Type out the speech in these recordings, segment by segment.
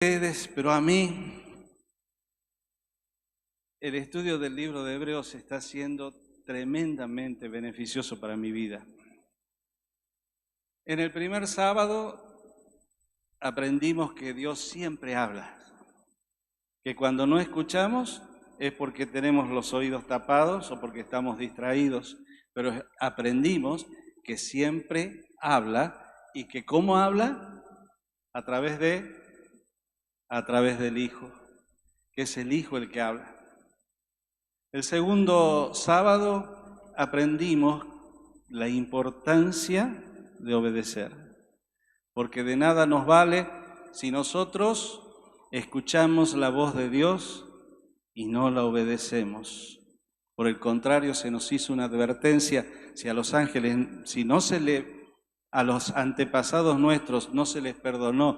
Ustedes, pero a mí el estudio del libro de Hebreos está siendo tremendamente beneficioso para mi vida. En el primer sábado aprendimos que Dios siempre habla, que cuando no escuchamos es porque tenemos los oídos tapados o porque estamos distraídos, pero aprendimos que siempre habla y que ¿cómo habla? A través del Hijo, que es el Hijo el que habla. El segundo sábado aprendimos la importancia de obedecer, porque de nada nos vale si nosotros escuchamos la voz de Dios y no la obedecemos. Por el contrario, se nos hizo una advertencia, si a los ángeles, a los antepasados nuestros no se les perdonó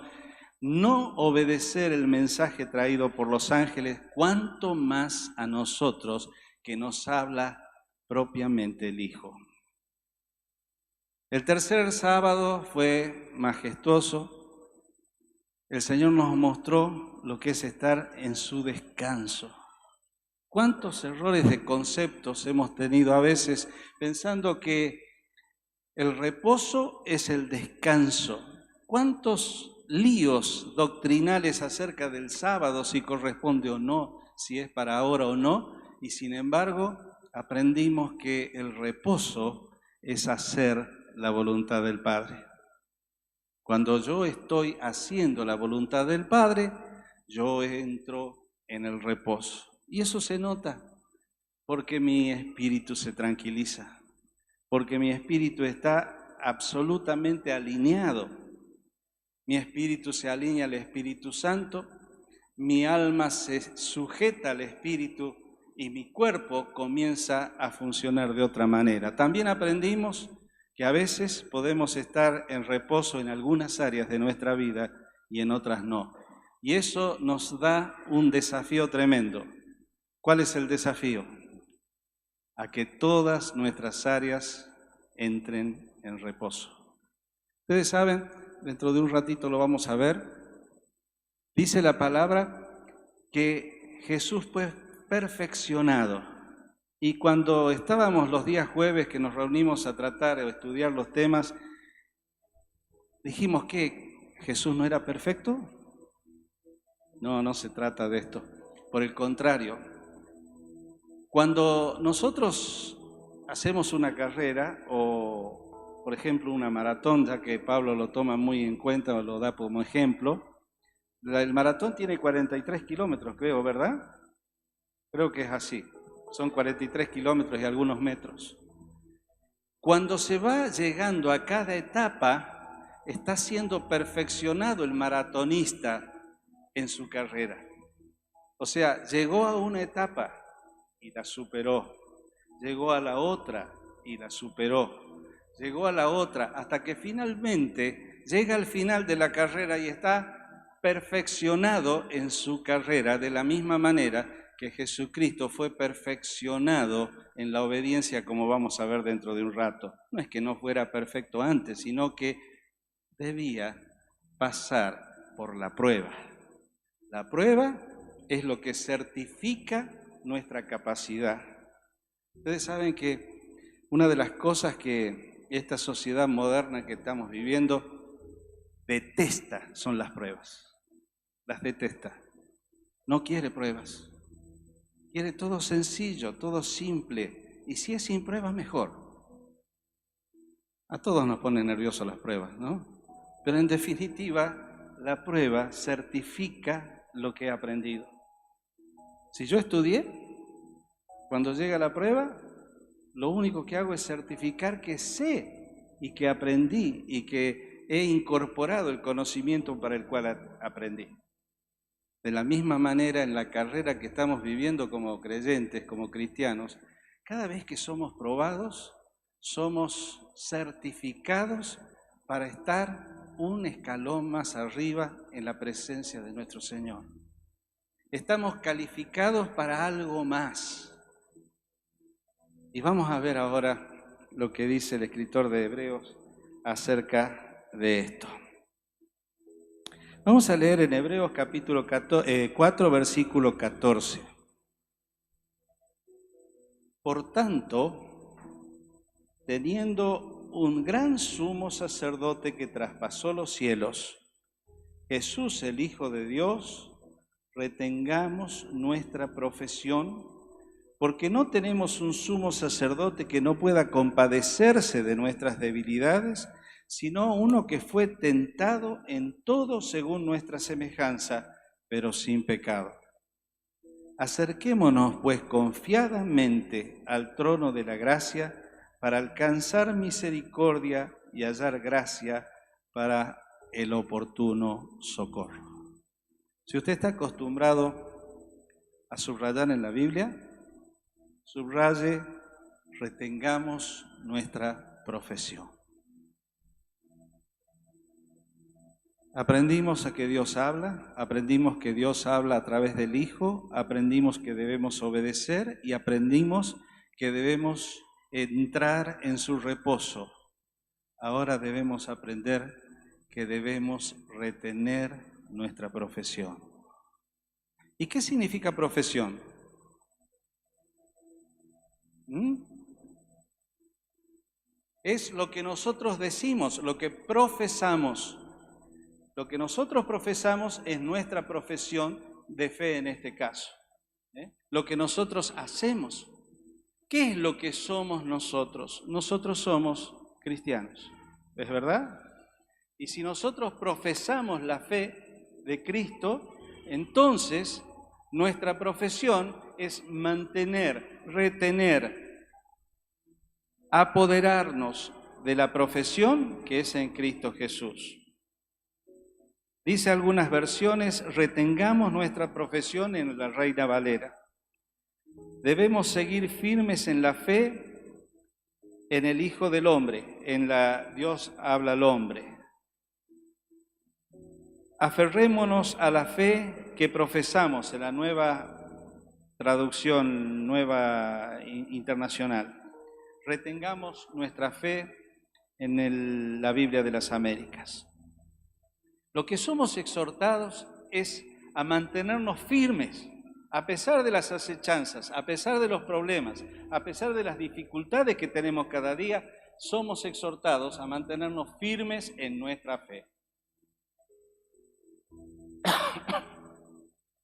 no obedecer el mensaje traído por los ángeles, cuánto más a nosotros que nos habla propiamente el Hijo. El tercer sábado fue majestuoso. El Señor nos mostró lo que es estar en su descanso. ¿Cuántos errores de conceptos hemos tenido a veces pensando que el reposo es el descanso? ¿Cuántos líos doctrinales acerca del sábado, si corresponde o no, si es para ahora o no? Y sin embargo, aprendimos que el reposo es hacer la voluntad del Padre. Cuando yo estoy haciendo la voluntad del Padre, yo entro en el reposo. Y eso se nota porque mi espíritu se tranquiliza, porque mi espíritu está absolutamente alineado. Mi espíritu se alinea al Espíritu Santo, mi alma se sujeta al Espíritu y mi cuerpo comienza a funcionar de otra manera. También aprendimos que a veces podemos estar en reposo en algunas áreas de nuestra vida y en otras no. Y eso nos da un desafío tremendo. ¿Cuál es el desafío? A que todas nuestras áreas entren en reposo. Ustedes saben, dentro de un ratito lo vamos a ver, dice la palabra que Jesús fue perfeccionado. Y cuando estábamos los días jueves que nos reunimos a tratar o estudiar los temas, dijimos que Jesús no era perfecto. No se trata de esto. Por el contrario, cuando nosotros hacemos una carrera o, por ejemplo, una maratón, ya que Pablo lo toma muy en cuenta o lo da como ejemplo, el maratón tiene 43 kilómetros, creo, ¿verdad? Creo que es así. Son 43 kilómetros y algunos metros. Cuando se va llegando a cada etapa, está siendo perfeccionado el maratonista en su carrera. O sea, llegó a una etapa y la superó. Llegó a la otra y la superó. Llegó a la otra hasta que finalmente llega al final de la carrera y está perfeccionado en su carrera de la misma manera que Jesucristo fue perfeccionado en la obediencia, como vamos a ver dentro de un rato. No es que no fuera perfecto antes, sino que debía pasar por la prueba. La prueba es lo que certifica nuestra capacidad. Ustedes saben que una de las cosas que esta sociedad moderna que estamos viviendo detesta son las pruebas. Las detesta. No quiere pruebas. Quiere todo sencillo, todo simple. Y si es sin pruebas, mejor. A todos nos ponen nerviosos las pruebas, ¿no? Pero en definitiva, la prueba certifica lo que he aprendido. Si yo estudié, cuando llega la prueba, lo único que hago es certificar que sé y que aprendí y que he incorporado el conocimiento para el cual aprendí. De la misma manera, en la carrera que estamos viviendo como creyentes, como cristianos, cada vez que somos probados, somos certificados para estar un escalón más arriba en la presencia de nuestro Señor. Estamos calificados para algo más. Y vamos a ver ahora lo que dice el escritor de Hebreos acerca de esto. Vamos a leer en Hebreos capítulo 4, versículo 14. Por tanto, teniendo un gran sumo sacerdote que traspasó los cielos, Jesús el Hijo de Dios, retengamos nuestra profesión, porque no tenemos un sumo sacerdote que no pueda compadecerse de nuestras debilidades, sino uno que fue tentado en todo según nuestra semejanza, pero sin pecado. Acerquémonos pues confiadamente al trono de la gracia para alcanzar misericordia y hallar gracia para el oportuno socorro. Si usted está acostumbrado a subrayar en la Biblia, subraye, retengamos nuestra profesión. Aprendimos a que Dios habla, aprendimos que Dios habla a través del Hijo, aprendimos que debemos obedecer y aprendimos que debemos entrar en su reposo. Ahora debemos aprender que debemos retener nuestra profesión. ¿Y qué significa profesión? Es lo que nosotros decimos, lo que profesamos. Lo que nosotros profesamos es nuestra profesión de fe en este caso. Lo que nosotros hacemos. ¿Qué es lo que somos nosotros? Nosotros somos cristianos, ¿es verdad? Y si nosotros profesamos la fe de Cristo, entonces nuestra profesión es mantener, retener, apoderarnos de la profesión que es en Cristo Jesús. Dice algunas versiones, retengamos nuestra profesión en la Reina Valera. Debemos seguir firmes en la fe en el Hijo del Hombre, en la Dios habla al hombre. Aferrémonos a la fe que profesamos en la nueva traducción, nueva internacional. Retengamos nuestra fe en la Biblia de las Américas. Lo que somos exhortados es a mantenernos firmes, a pesar de las acechanzas, a pesar de los problemas, a pesar de las dificultades que tenemos cada día, somos exhortados a mantenernos firmes en nuestra fe.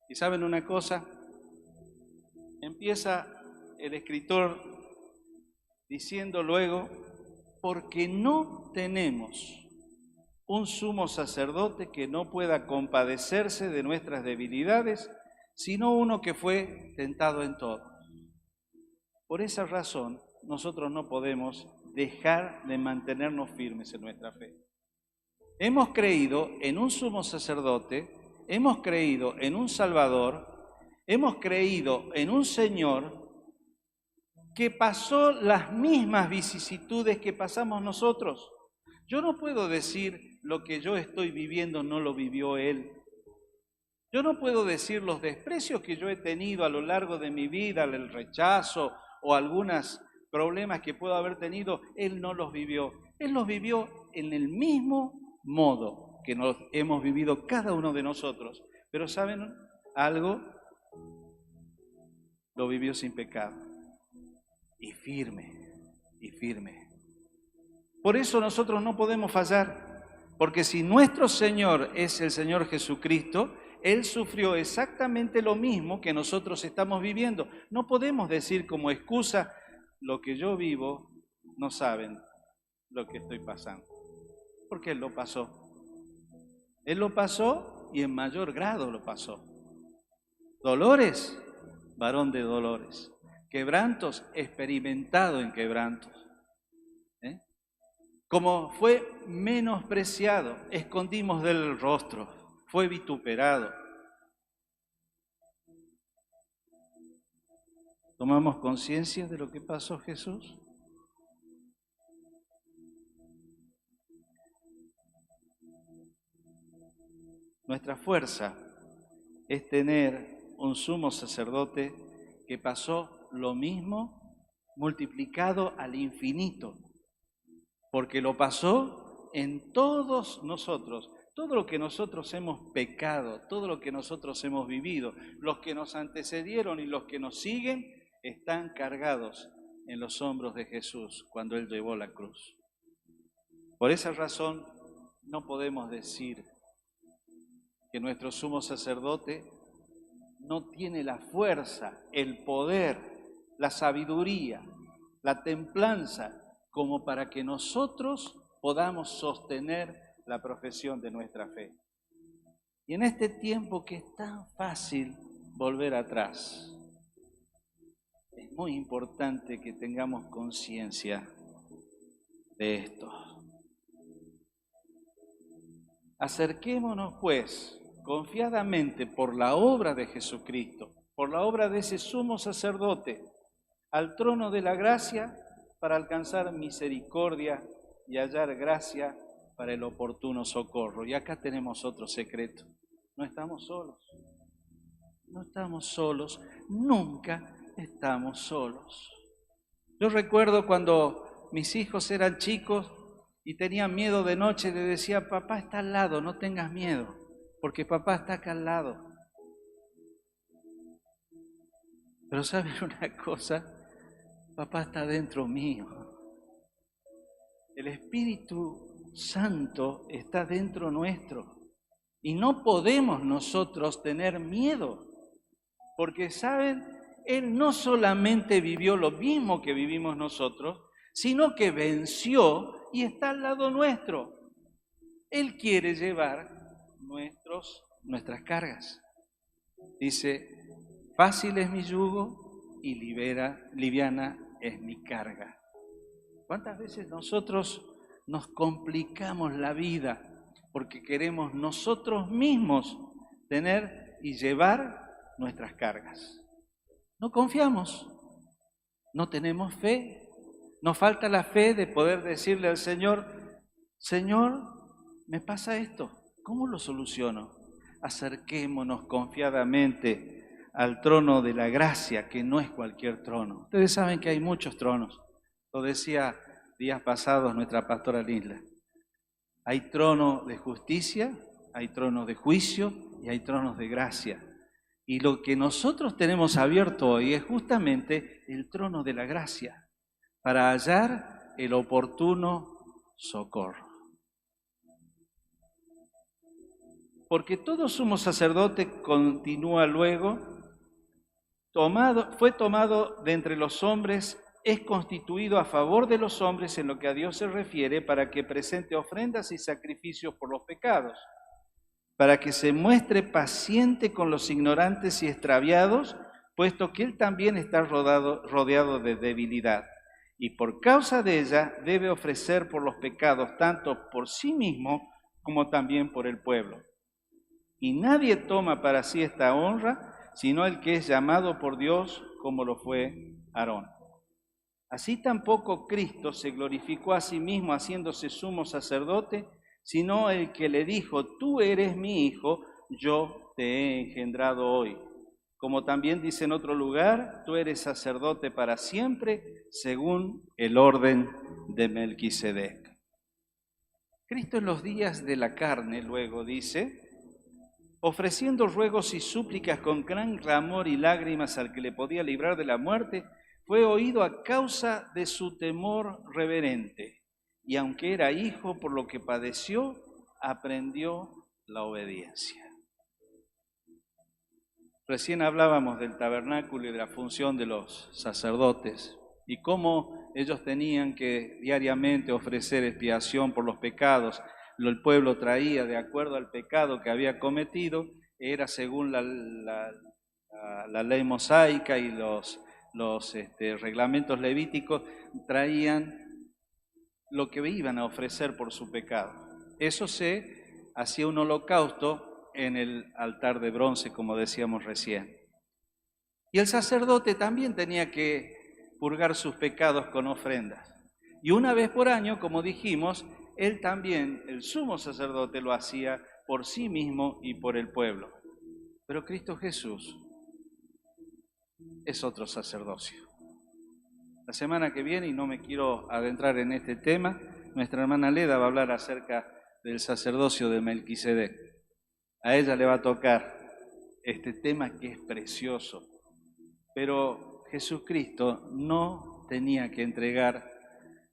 ¿Y saben una cosa? Empieza el escritor diciendo luego, porque no tenemos un sumo sacerdote que no pueda compadecerse de nuestras debilidades, sino uno que fue tentado en todo. Por esa razón, nosotros no podemos dejar de mantenernos firmes en nuestra fe. Hemos creído en un sumo sacerdote, hemos creído en un Salvador, hemos creído en un Señor que pasó las mismas vicisitudes que pasamos nosotros. Yo no puedo decir lo que yo estoy viviendo no lo vivió Él. Yo no puedo decir los desprecios que yo he tenido a lo largo de mi vida, el rechazo o algunos problemas que puedo haber tenido, Él no los vivió. Él los vivió en el mismo modo que nos hemos vivido cada uno de nosotros. Pero ¿saben algo? Lo vivió sin pecado. Y firme, y firme. Por eso nosotros no podemos fallar, porque si nuestro Señor es el Señor Jesucristo, Él sufrió exactamente lo mismo que nosotros estamos viviendo. No podemos decir como excusa, lo que yo vivo, no saben lo que estoy pasando, porque Él lo pasó. Él lo pasó y en mayor grado lo pasó. Dolores, varón de dolores. Quebrantos, experimentado en quebrantos. Como fue menospreciado, escondimos del rostro, fue vituperado. ¿Tomamos conciencia de lo que pasó Jesús? Nuestra fuerza es tener un sumo sacerdote que pasó lo mismo multiplicado al infinito, porque lo pasó en todos nosotros. todo lo que nosotros hemos pecado, todo lo que nosotros hemos vivido, los que nos antecedieron y los que nos siguen, están cargados en los hombros de Jesús cuando Él llevó la cruz. Por esa razón no podemos decir que nuestro sumo sacerdote no tiene la fuerza, el poder, la sabiduría, la templanza, como para que nosotros podamos sostener la profesión de nuestra fe. Y en este tiempo que es tan fácil volver atrás, es muy importante que tengamos conciencia de esto. Acerquémonos, pues, confiadamente por la obra de Jesucristo, por la obra de ese sumo sacerdote, al trono de la gracia para alcanzar misericordia y hallar gracia para el oportuno socorro. Y acá tenemos otro secreto. No estamos solos. No estamos solos. Nunca estamos solos. Yo recuerdo cuando mis hijos eran chicos y tenían miedo de noche, le decía, papá está al lado, no tengas miedo, porque papá está acá al lado. Pero ¿saben una cosa? Papá está dentro mío. El Espíritu Santo está dentro nuestro. Y no podemos nosotros tener miedo, porque, ¿saben? Él no solamente vivió lo mismo que vivimos nosotros, sino que venció y está al lado nuestro. Él quiere llevar nuestras cargas. Dice, fácil es mi yugo y liviana es mi carga. ¿Cuántas veces nosotros nos complicamos la vida porque queremos nosotros mismos tener y llevar nuestras cargas? No confiamos, no tenemos fe. Nos falta la fe de poder decirle al Señor, Señor, me pasa esto, ¿cómo lo soluciono? Acerquémonos confiadamente al trono de la gracia, que no es cualquier trono. Ustedes saben que hay muchos tronos. Lo decía días pasados nuestra pastora Lisla. Hay trono de justicia, hay trono de juicio y hay tronos de gracia. Y lo que nosotros tenemos abierto hoy es justamente el trono de la gracia, para hallar el oportuno socorro. Porque todo sumo sacerdote, continúa luego, fue tomado de entre los hombres, es constituido a favor de los hombres en lo que a Dios se refiere, para que presente ofrendas y sacrificios por los pecados, para que se muestre paciente con los ignorantes y extraviados, puesto que Él también está rodeado de debilidad. Y por causa de ella debe ofrecer por los pecados, tanto por sí mismo como también por el pueblo. Y nadie toma para sí esta honra, sino el que es llamado por Dios, como lo fue Aarón. Así tampoco Cristo se glorificó a sí mismo haciéndose sumo sacerdote, sino el que le dijo, tú eres mi hijo, yo te he engendrado hoy. Como también dice en otro lugar, tú eres sacerdote para siempre, según el orden de Melquisedec. Cristo en los días de la carne, luego dice, ofreciendo ruegos y súplicas con gran clamor y lágrimas al que le podía librar de la muerte, fue oído a causa de su temor reverente. Y aunque era hijo, por lo que padeció, aprendió la obediencia. Recién hablábamos del tabernáculo y de la función de los sacerdotes y cómo ellos tenían que diariamente ofrecer expiación por los pecados. El pueblo traía de acuerdo al pecado que había cometido, era según la ley mosaica y los reglamentos levíticos, traían lo que iban a ofrecer por su pecado. Eso se hacía un holocausto en el altar de bronce, como decíamos recién. Y el sacerdote también tenía que purgar sus pecados con ofrendas. Y una vez por año, como dijimos, él también, el sumo sacerdote, lo hacía por sí mismo y por el pueblo. Pero Cristo Jesús es otro sacerdocio. La semana que viene, y no me quiero adentrar en este tema, nuestra hermana Leda va a hablar acerca del sacerdocio de Melquisedec. A ella le va a tocar este tema que es precioso. Pero Jesucristo no tenía que entregar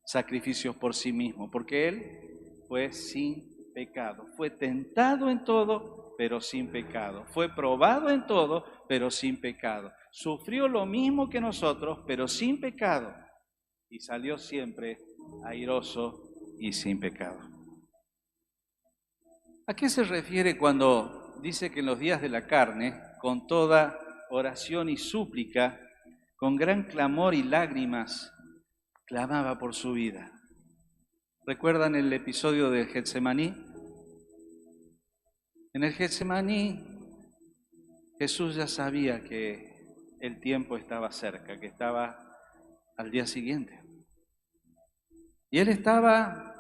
sacrificios por sí mismo, porque Él fue sin pecado. Fue tentado en todo, pero sin pecado. Fue probado en todo, pero sin pecado. Sufrió lo mismo que nosotros, pero sin pecado. Y salió siempre airoso y sin pecado. ¿A qué se refiere cuando dice que en los días de la carne, con toda oración y súplica, con gran clamor y lágrimas, clamaba por su vida? ¿Recuerdan el episodio del Getsemaní? En el Getsemaní, Jesús ya sabía que el tiempo estaba cerca, que estaba al día siguiente. Y Él estaba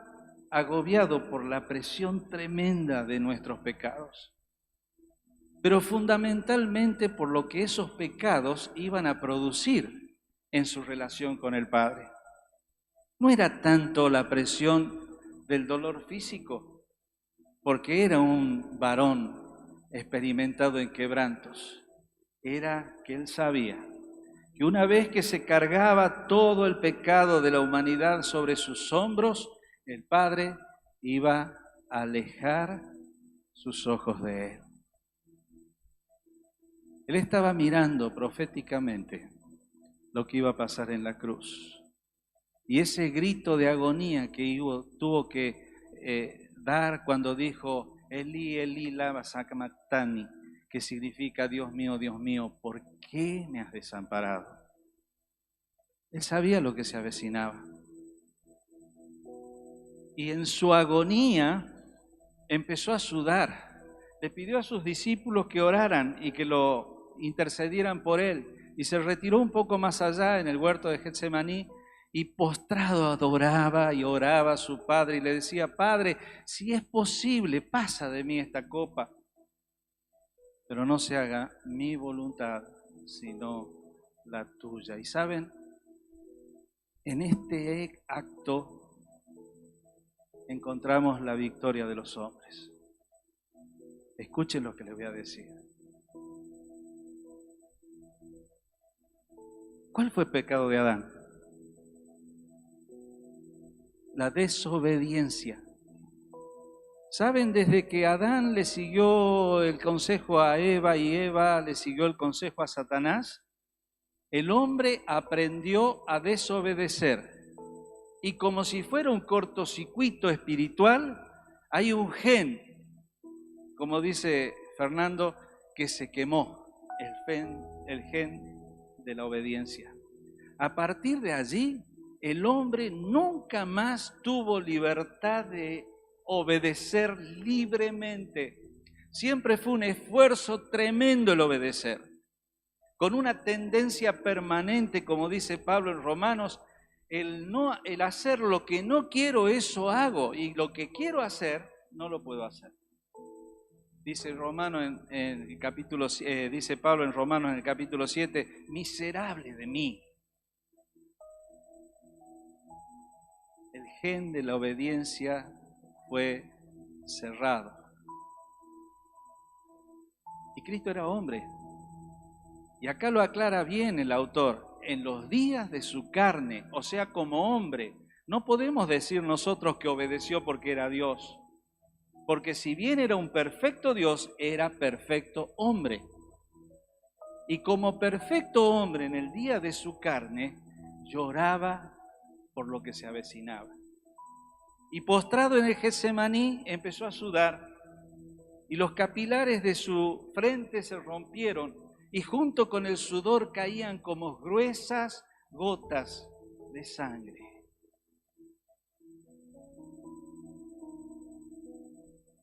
agobiado por la presión tremenda de nuestros pecados, pero fundamentalmente por lo que esos pecados iban a producir en su relación con el Padre. No era tanto la presión del dolor físico, porque era un varón experimentado en quebrantos. Era que él sabía que una vez que se cargaba todo el pecado de la humanidad sobre sus hombros, el Padre iba a alejar sus ojos de él. Él estaba mirando proféticamente lo que iba a pasar en la cruz. Y ese grito de agonía que tuvo que dar cuando dijo, Elí, Elí, lama sabactani, que significa, Dios mío, ¿por qué me has desamparado? Él sabía lo que se avecinaba. Y en su agonía empezó a sudar. Le pidió a sus discípulos que oraran y que lo intercedieran por él. Y se retiró un poco más allá en el huerto de Getsemaní y postrado adoraba y oraba a su Padre y le decía, Padre, si es posible, pasa de mí esta copa, pero no se haga mi voluntad, sino la tuya. Y saben, en este acto encontramos la victoria de los hombres. Escuchen lo que les voy a decir. ¿Cuál fue el pecado de Adán? La desobediencia. ¿Saben? Desde que Adán le siguió el consejo a Eva y Eva le siguió el consejo a Satanás, el hombre aprendió a desobedecer. Y como si fuera un cortocircuito espiritual, hay un gen, como dice Fernando, que se quemó, el gen de la obediencia. A partir de allí, el hombre nunca más tuvo libertad de obedecer libremente. Siempre fue un esfuerzo tremendo el obedecer, con una tendencia permanente, como dice Pablo en Romanos, el hacer lo que no quiero, eso hago, y lo que quiero hacer, no lo puedo hacer. Dice dice Pablo en Romanos en el capítulo 7, miserable de mí. El gen de la obediencia fue cerrado. Y Cristo era hombre. Y acá lo aclara bien el autor. En los días de su carne, o sea, como hombre, no podemos decir nosotros que obedeció porque era Dios. Porque si bien era un perfecto Dios, era perfecto hombre. Y como perfecto hombre en el día de su carne, lloraba por lo que se avecinaba. Y postrado en el Getsemaní empezó a sudar y los capilares de su frente se rompieron y junto con el sudor caían como gruesas gotas de sangre.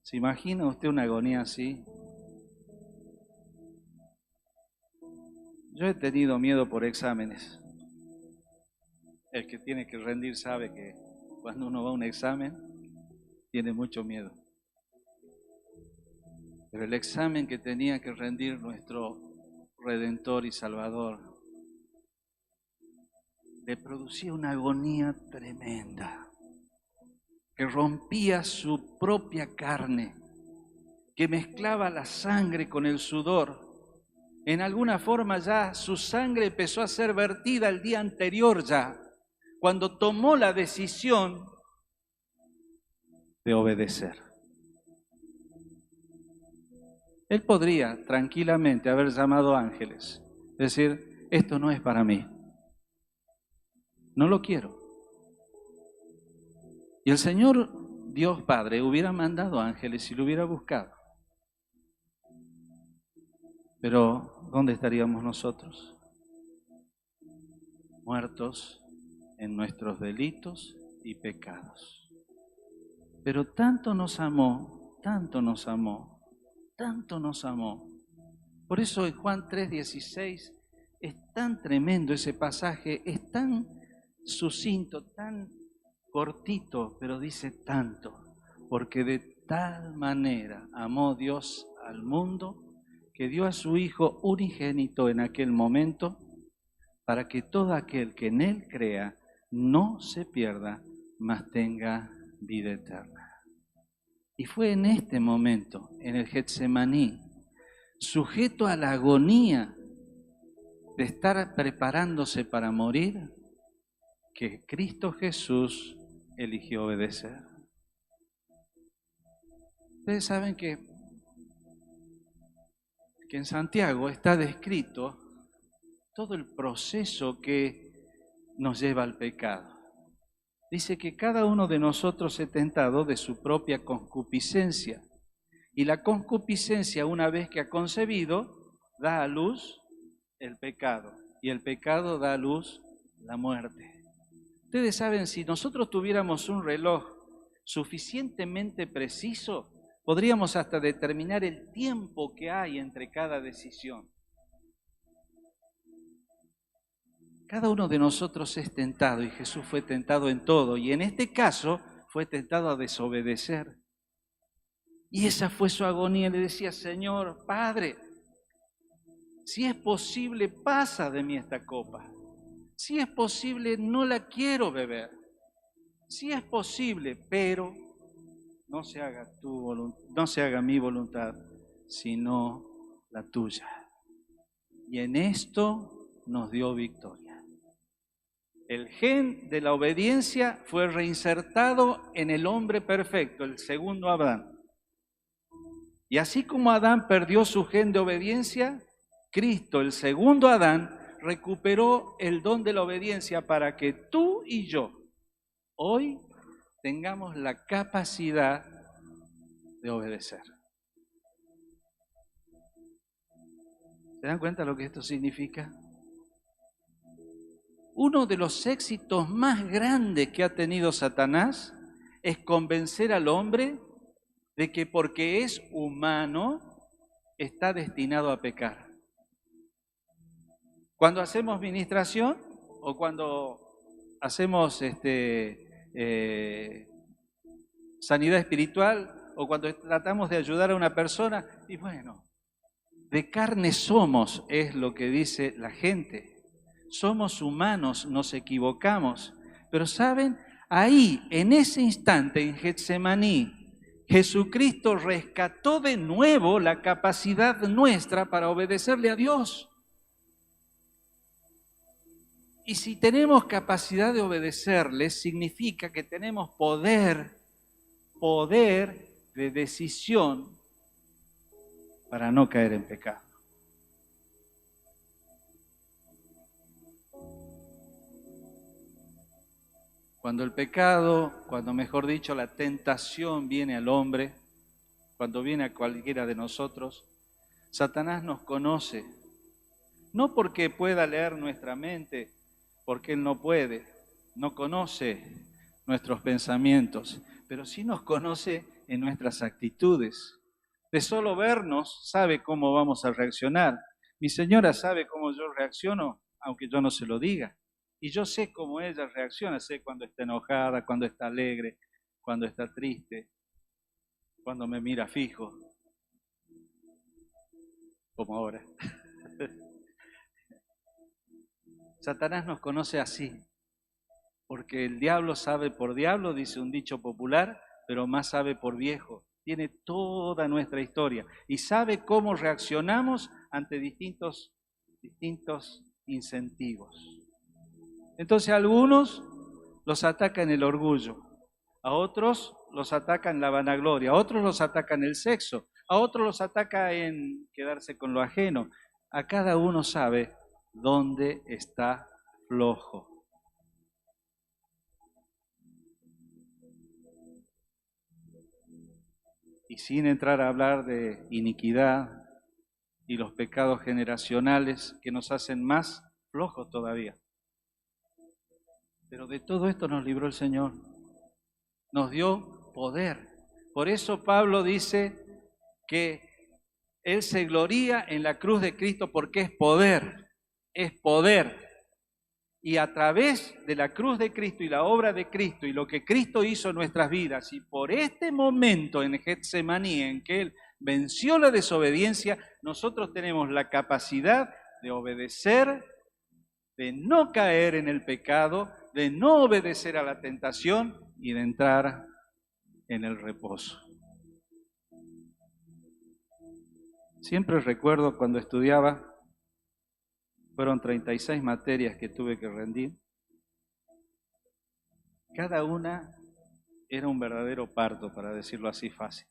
¿Se imagina usted una agonía así? Yo he tenido miedo por exámenes. El que tiene que rendir sabe que cuando uno va a un examen tiene mucho miedo. Pero el examen que tenía que rendir nuestro Redentor y Salvador le producía una agonía tremenda. que rompía su propia carne, que mezclaba la sangre con el sudor. En alguna forma ya su sangre empezó a ser vertida el día anterior ya, cuando tomó la decisión de obedecer. Él podría tranquilamente haber llamado ángeles, decir, esto no es para mí, no lo quiero. Y el Señor Dios Padre hubiera mandado ángeles y lo hubiera buscado. Pero, ¿dónde estaríamos nosotros? Muertos en nuestros delitos y pecados. Pero tanto nos amó, tanto nos amó, tanto nos amó. Por eso en Juan 3:16 es tan tremendo ese pasaje, es tan sucinto, tan cortito, pero dice tanto, porque de tal manera amó Dios al mundo que dio a su Hijo unigénito en aquel momento, para que todo aquel que en Él crea no se pierda, mas tenga vida eterna. Y fue en este momento, en el Getsemaní, sujeto a la agonía de estar preparándose para morir, que Cristo Jesús eligió obedecer. Ustedes saben que en Santiago está descrito todo el proceso que nos lleva al pecado. Dice que cada uno de nosotros es tentado de su propia concupiscencia. Y la concupiscencia, una vez que ha concebido, da a luz el pecado. Y el pecado da a luz la muerte. Ustedes saben, si nosotros tuviéramos un reloj suficientemente preciso, podríamos hasta determinar el tiempo que hay entre cada decisión. Cada uno de nosotros es tentado y Jesús fue tentado en todo. Y en este caso fue tentado a desobedecer. Y esa fue su agonía. Le decía, Señor, Padre, si es posible, pasa de mí esta copa. Si es posible, no la quiero beber. Si es posible, pero no se haga no se haga mi voluntad, sino la tuya. Y en esto nos dio victoria. El gen de la obediencia fue reinsertado en el hombre perfecto, el segundo Adán. Y así como Adán perdió su gen de obediencia, Cristo, el segundo Adán, recuperó el don de la obediencia para que tú y yo hoy tengamos la capacidad de obedecer. ¿Se dan cuenta lo que esto significa? Uno de los éxitos más grandes que ha tenido Satanás es convencer al hombre de que porque es humano está destinado a pecar. Cuando hacemos ministración o cuando hacemos sanidad espiritual o cuando tratamos de ayudar a una persona, y bueno, de carne somos, es lo que dice la gente. Somos humanos, nos equivocamos. Pero ¿saben? Ahí, en ese instante, en Getsemaní, Jesucristo rescató de nuevo la capacidad nuestra para obedecerle a Dios. Y si tenemos capacidad de obedecerle, significa que tenemos poder de decisión para no caer en pecado. Cuando el pecado, cuando mejor dicho la tentación viene al hombre, cuando viene a cualquiera de nosotros, Satanás nos conoce, no porque pueda leer nuestra mente, porque él no puede, no conoce nuestros pensamientos, pero sí nos conoce en nuestras actitudes. De solo vernos sabe cómo vamos a reaccionar. Mi señora sabe cómo yo reacciono, aunque yo no se lo diga. Y yo sé cómo ella reacciona, sé cuando está enojada, cuando está alegre, cuando está triste, cuando me mira fijo, como ahora. Satanás nos conoce así. Porque el diablo sabe por diablo, dice un dicho popular, pero más sabe por viejo. Tiene toda nuestra historia y sabe cómo reaccionamos ante distintos incentivos. Entonces a algunos los ataca en el orgullo, a otros los ataca en la vanagloria, a otros los ataca en el sexo, a otros los ataca en quedarse con lo ajeno. A cada uno sabe dónde está flojo. Y sin entrar a hablar de iniquidad y los pecados generacionales que nos hacen más flojos todavía. Pero de todo esto nos libró el Señor. Nos dio poder. Por eso Pablo dice que Él se gloría en la cruz de Cristo porque es poder. Es poder. Y a través de la cruz de Cristo y la obra de Cristo y lo que Cristo hizo en nuestras vidas, y por este momento en Getsemaní en que Él venció la desobediencia, nosotros tenemos la capacidad de obedecer, de no caer en el pecado, de no obedecer a la tentación y de entrar en el reposo. Siempre recuerdo cuando estudiaba, fueron 36 materias que tuve que rendir. Cada una era un verdadero parto, para decirlo así fácil.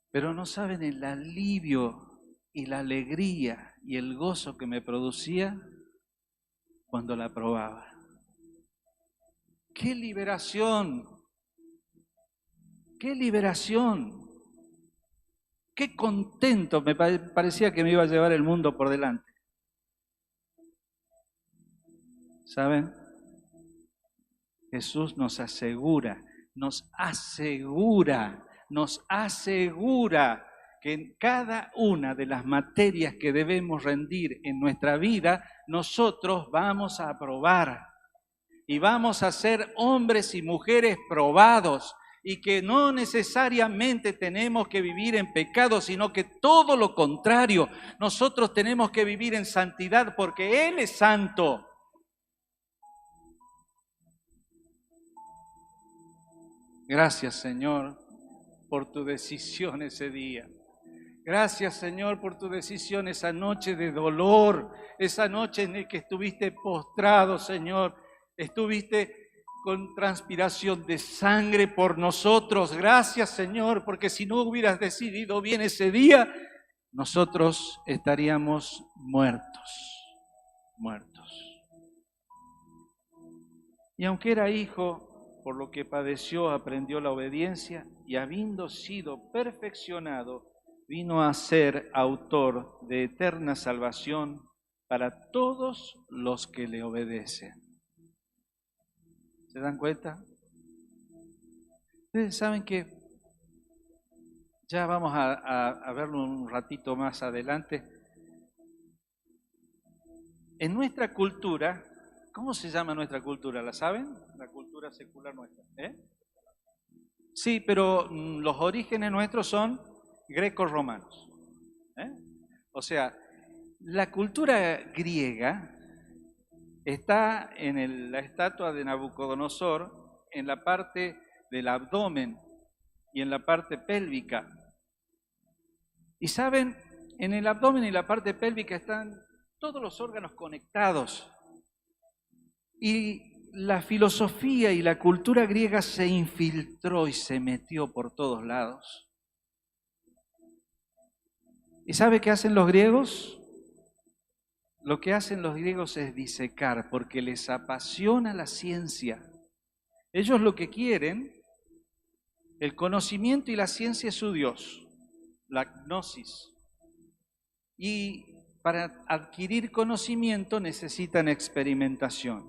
Pero no saben el alivio y la alegría y el gozo que me producía cuando la probaba. ¡Qué liberación! ¡Qué liberación! ¡Qué contento! Me parecía que me iba a llevar el mundo por delante. ¿Saben? Jesús nos asegura que en cada una de las materias que debemos rendir en nuestra vida, nosotros vamos a aprobar y vamos a ser hombres y mujeres probados y que no necesariamente tenemos que vivir en pecado, sino que todo lo contrario, nosotros tenemos que vivir en santidad porque Él es santo. Gracias, Señor, por tu decisión ese día. Gracias, Señor, por tu decisión esa noche de dolor, esa noche en la que estuviste postrado, Señor. Estuviste con transpiración de sangre por nosotros. Gracias, Señor, porque si no hubieras decidido bien ese día, nosotros estaríamos muertos. Y aunque era hijo, por lo que padeció, aprendió la obediencia y habiendo sido perfeccionado, vino a ser autor de eterna salvación para todos los que le obedecen. ¿Se dan cuenta? Ustedes saben que ya vamos a verlo un ratito más adelante. En nuestra cultura, ¿cómo se llama nuestra cultura? ¿La saben? La cultura secular nuestra. Sí, pero los orígenes nuestros son greco-romanos. O sea, la cultura griega está en la estatua de Nabucodonosor, en la parte del abdomen y en la parte pélvica. Y saben, en el abdomen y la parte pélvica están todos los órganos conectados. Y la filosofía y la cultura griega se infiltró y se metió por todos lados. ¿Y sabe qué hacen los griegos? Lo que hacen los griegos es disecar, porque les apasiona la ciencia. Ellos lo que quieren, el conocimiento y la ciencia es su Dios, la gnosis. Y para adquirir conocimiento necesitan experimentación.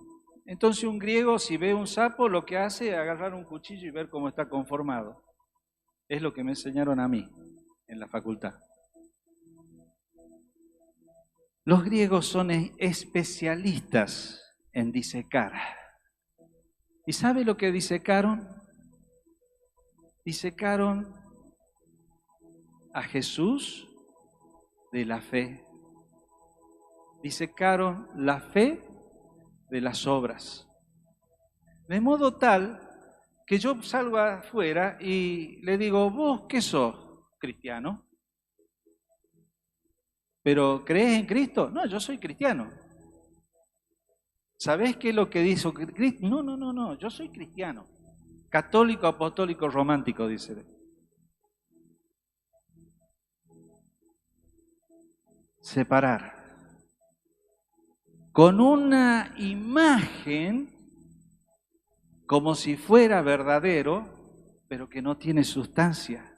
Entonces un griego, si ve un sapo, lo que hace es agarrar un cuchillo y ver cómo está conformado. Es lo que me enseñaron a mí en la facultad. Los griegos son especialistas en disecar. ¿Y sabe lo que disecaron? Disecaron a Jesús de la fe. Disecaron la fe de las obras. De modo tal que yo salgo afuera y le digo, ¿vos qué sos? ¿Cristiano? ¿Pero crees en Cristo? No, yo soy cristiano. ¿Sabés qué es lo que dice Cristo? No, yo soy cristiano. Católico, apostólico, romántico, dice. Separar. Con una imagen como si fuera verdadero, pero que no tiene sustancia.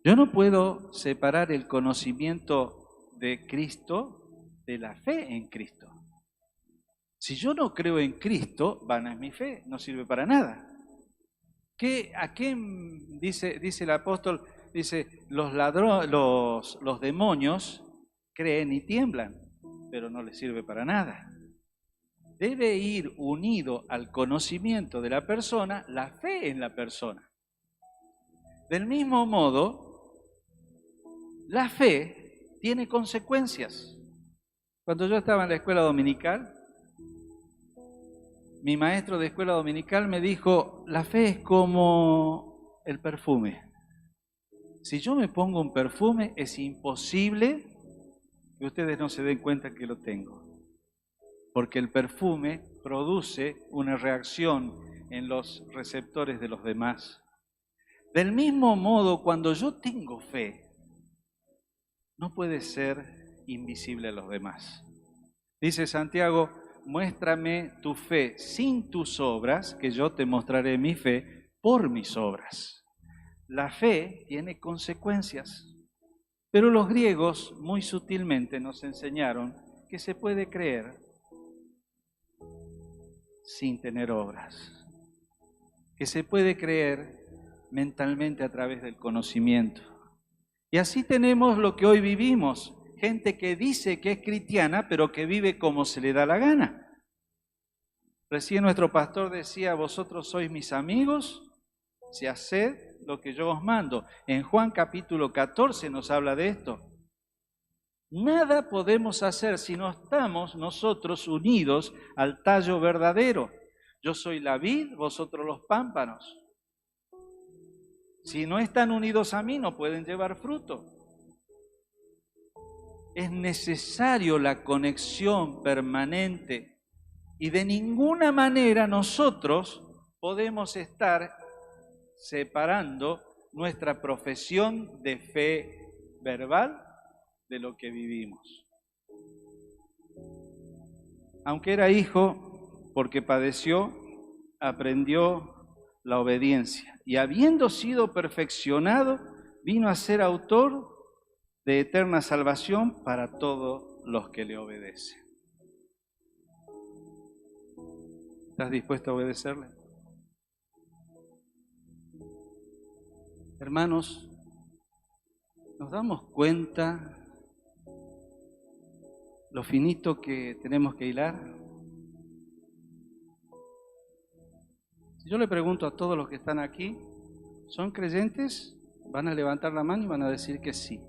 Yo no puedo separar el conocimiento de Cristo de la fe en Cristo. Si yo no creo en Cristo, vana es mi fe, no sirve para nada. ¿A qué dice el apóstol? Dice, los demonios creen y tiemblan, pero no les sirve para nada. Debe ir unido al conocimiento de la persona, la fe en la persona. Del mismo modo, la fe tiene consecuencias. Cuando yo estaba en la escuela dominical, mi maestro de escuela dominical me dijo, la fe es como el perfume. Si yo me pongo un perfume, es imposible que ustedes no se den cuenta que lo tengo. Porque el perfume produce una reacción en los receptores de los demás. Del mismo modo, cuando yo tengo fe, no puede ser invisible a los demás. Dice Santiago, muéstrame tu fe sin tus obras, que yo te mostraré mi fe por mis obras. La fe tiene consecuencias, pero los griegos muy sutilmente nos enseñaron que se puede creer sin tener obras, que se puede creer mentalmente a través del conocimiento. Y así tenemos lo que hoy vivimos, gente que dice que es cristiana, pero que vive como se le da la gana. Recién nuestro pastor decía, vosotros sois mis amigos, si haced lo que yo os mando. En Juan capítulo 14 nos habla de esto. Nada podemos hacer si no estamos nosotros unidos al tallo verdadero. Yo soy la vid, vosotros los pámpanos. Si no están unidos a mí, no pueden llevar fruto. Es necesario la conexión permanente y de ninguna manera nosotros podemos estar separando nuestra profesión de fe verbal de lo que vivimos. Aunque era hijo, porque padeció, aprendió la obediencia y habiendo sido perfeccionado, vino a ser autor de eterna salvación para todos los que le obedecen. ¿Estás dispuesto a obedecerle? Hermanos, ¿nos damos cuenta lo finito que tenemos que hilar? Si yo le pregunto a todos los que están aquí, ¿son creyentes? Van a levantar la mano y van a decir que sí.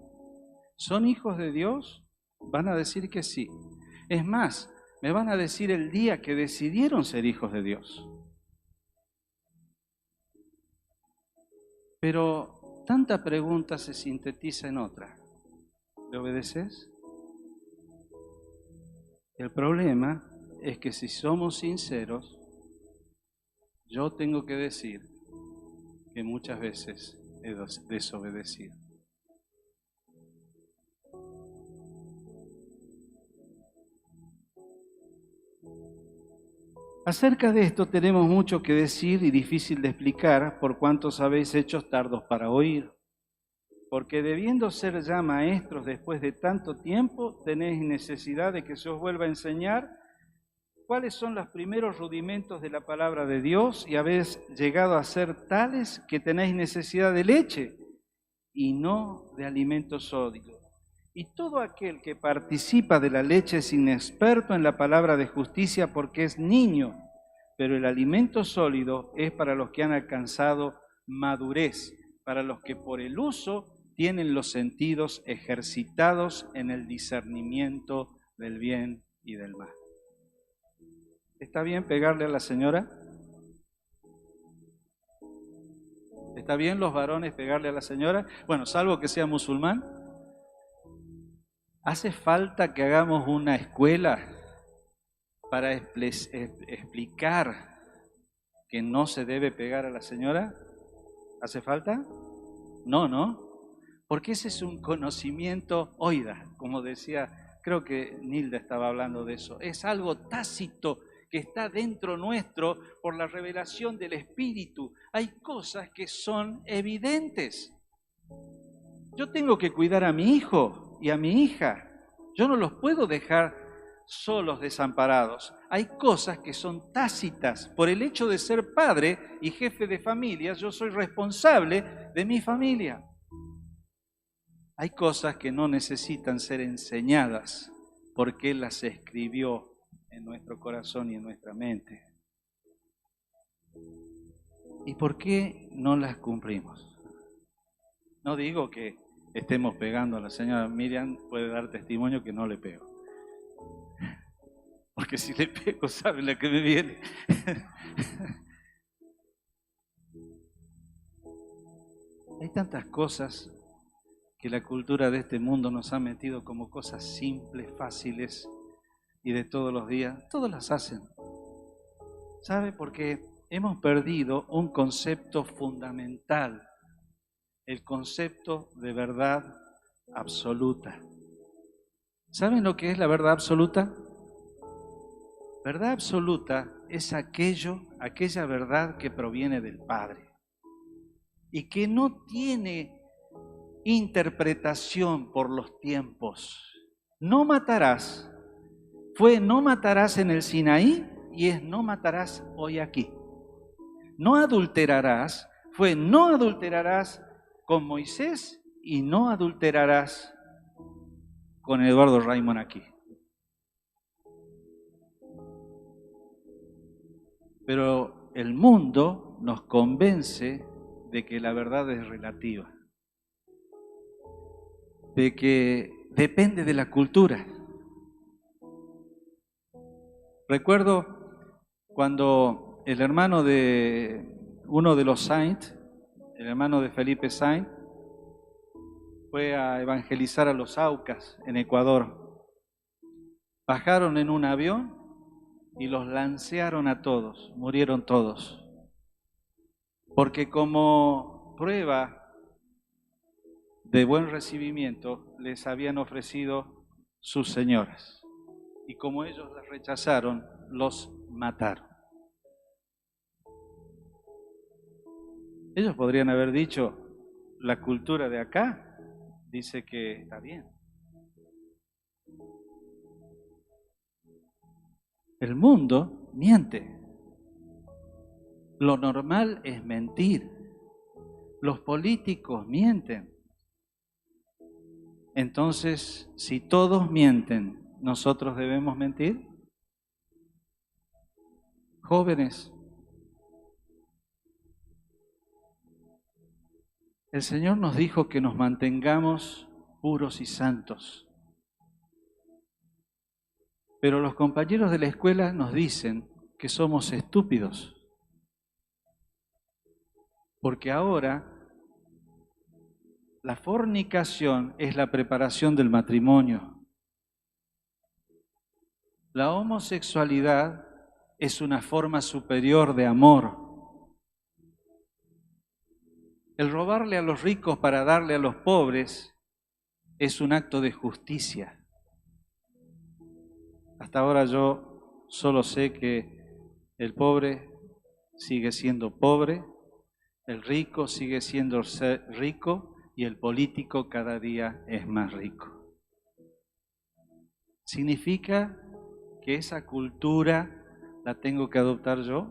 ¿Son hijos de Dios? Van a decir que sí. Es más, me van a decir el día que decidieron ser hijos de Dios. Pero tanta pregunta se sintetiza en otra. ¿Le obedeces? El problema es que si somos sinceros, yo tengo que decir que muchas veces he desobedecido. Acerca de esto tenemos mucho que decir y difícil de explicar por cuantos habéis hechos tardos para oír. Porque debiendo ser ya maestros después de tanto tiempo, tenéis necesidad de que se os vuelva a enseñar cuáles son los primeros rudimentos de la palabra de Dios y habéis llegado a ser tales que tenéis necesidad de leche y no de alimento sólido. Y todo aquel que participa de la leche es inexperto en la palabra de justicia porque es niño, pero el alimento sólido es para los que han alcanzado madurez, para los que por el uso tienen los sentidos ejercitados en el discernimiento del bien y del mal. ¿Está bien pegarle a la señora? ¿Está bien los varones pegarle a la señora? Bueno, salvo que sea musulmán. ¿Hace falta que hagamos una escuela para explicar que no se debe pegar a la señora? ¿Hace falta? No, ¿no? Porque ese es un conocimiento oida, como decía, creo que Nilda estaba hablando de eso. Es algo tácito que está dentro nuestro por la revelación del Espíritu. Hay cosas que son evidentes. Yo tengo que cuidar a mi hijo y a mi hija. Yo no los puedo dejar solos, desamparados. Hay cosas que son tácitas. Por el hecho de ser padre y jefe de familia, yo soy responsable de mi familia. Hay cosas que no necesitan ser enseñadas porque Él las escribió en nuestro corazón y en nuestra mente. ¿Y por qué no las cumplimos? No digo que estemos pegando a la señora Miriam, puede dar testimonio que no le pego. Porque si le pego, ¿sabe la que me viene? Hay tantas cosas que la cultura de este mundo nos ha metido como cosas simples, fáciles y de todos los días. Todos las hacen. ¿Sabe? Porque hemos perdido un concepto fundamental, el concepto de verdad absoluta. ¿Saben lo que es la verdad absoluta? Verdad absoluta es aquella verdad que proviene del Padre y que no tiene interpretación por los tiempos. No matarás fue no matarás en el Sinaí y es no matarás hoy aquí. No adulterarás fue no adulterarás con Moisés y no adulterarás con Eduardo Raimond aquí. Pero el mundo nos convence de que la verdad es relativa, de que depende de la cultura. Recuerdo cuando el hermano de uno de los Saints, el hermano de Felipe Saint, fue a evangelizar a los Aucas en Ecuador. Bajaron en un avión y los lancearon a todos, murieron todos. Porque como prueba de buen recibimiento les habían ofrecido sus señoras. Y como ellos las rechazaron, los mataron. Ellos podrían haber dicho, la cultura de acá dice que está bien. El mundo miente. Lo normal es mentir. Los políticos mienten. Entonces, si todos mienten, ¿nosotros debemos mentir? Jóvenes, el Señor nos dijo que nos mantengamos puros y santos. Pero los compañeros de la escuela nos dicen que somos estúpidos. Porque ahora la fornicación es la preparación del matrimonio. La homosexualidad es una forma superior de amor. El robarle a los ricos para darle a los pobres es un acto de justicia. Hasta ahora yo solo sé que el pobre sigue siendo pobre, el rico sigue siendo rico y el político cada día es más rico. ¿Significa que esa cultura la tengo que adoptar yo?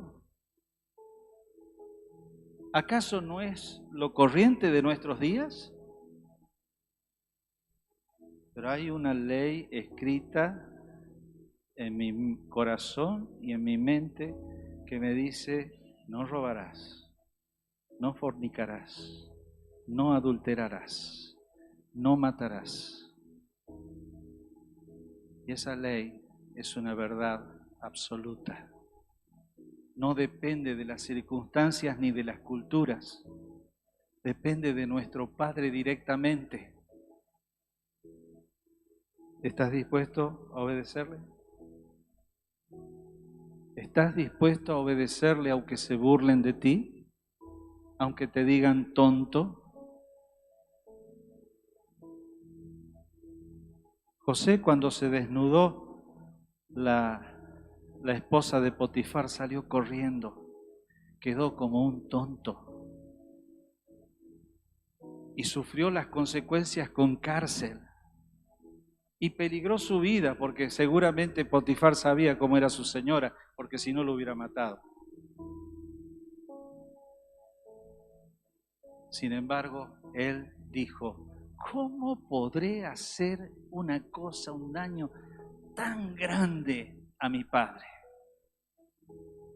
¿Acaso no es lo corriente de nuestros días? Pero hay una ley escrita en mi corazón y en mi mente que me dice, no robarás, no fornicarás, no adulterarás, no matarás. Y esa ley es una verdad absoluta. no depende de las circunstancias ni de las culturas, depende de nuestro Padre directamente. ¿Estás dispuesto a obedecerle? ¿Estás dispuesto a obedecerle aunque se burlen de ti? ¿Aunque te digan tonto? José, cuando se desnudó, la esposa de Potifar salió corriendo, quedó como un tonto y sufrió las consecuencias con cárcel. Y peligró su vida porque seguramente Potifar sabía cómo era su señora, porque si no lo hubiera matado. Sin embargo, él dijo, ¿cómo podré hacer una cosa, un daño tan grande a mi Padre,